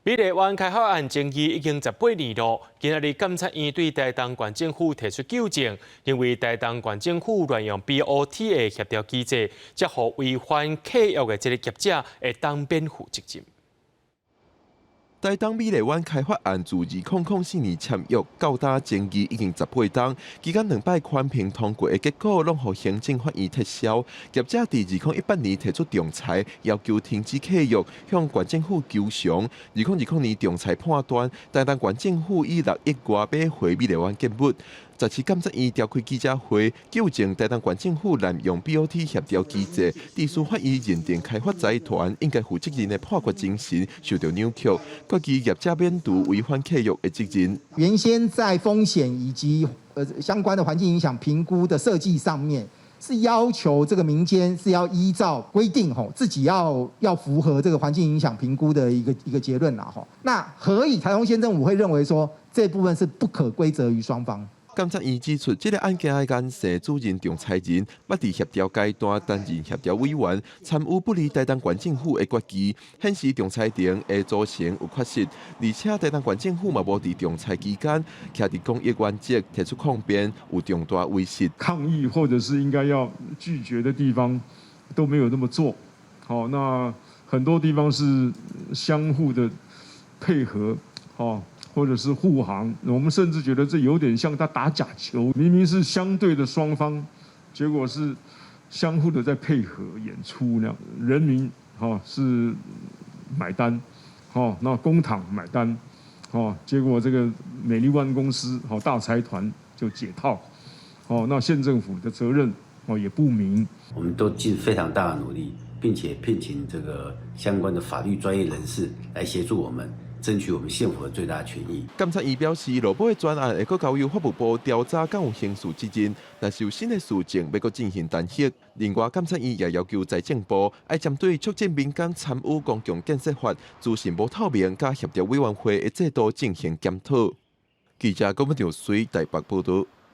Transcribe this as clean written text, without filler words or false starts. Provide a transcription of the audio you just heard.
美丽湾开发案争议已经18年了，今日检察院对台东县政府提出纠正，认为台东县政府乱用 BOT 的协调机制，才予违反契约的这个业者会当免负责任。台东美丽湾开发案自2004年签约到达争议已经18档，期间2摆宽评通过的结果，拢予行政法院撤销。业者伫2018年提出仲裁，要求停止契约，向县政府求偿。2020年仲裁判断，台东县政府以6亿外买回美丽湾建物。17检察院召开记者会，纠正台东县政府滥用 BOT 协调机制，地司法院认定开发财团应该负责任的判决精神受到扭曲，决议业者免除违反契约的责任。原先在风险以及相关的环境影响评估的设计上面，是要求这个民间是要依照规定自己要符合这个环境影响评估的一个结论啦那何以台东县政府会认为说这部分是不可归责于双方？检察院指出，这个案件的眼线主任仲裁人，捌伫协调阶段担任协调委员，参与不利台东县政府的决议，显示仲裁庭的组成有缺失，而且台东县政府嘛无伫仲裁期间，徛伫公益原则提出抗辩，有重大违失。抗议或者是应该要拒绝的地方都没有那么做，好，那很多地方是相互的配合，或者是护航，我们甚至觉得这有点像他打假球，明明是相对的双方，结果是相互的在配合演出那样，人民是买单，那公帑买单，结果这个美丽湾公司大财团就解套，那县政府的责任也不明。我们都尽非常大的努力，并且聘请这个相关的法律专业人士来协助我们。争取我们县府的最大权益。检察院表示，罗保的专案会搁交由法务部调查，敢有刑事责任，但是有新的事情要搁进行弹劾。另外，检察院也要求财政部要针对促进民间参与公共建设法资讯不透明加协调委员会的制度进行检讨。记者郭文祥随台北报道。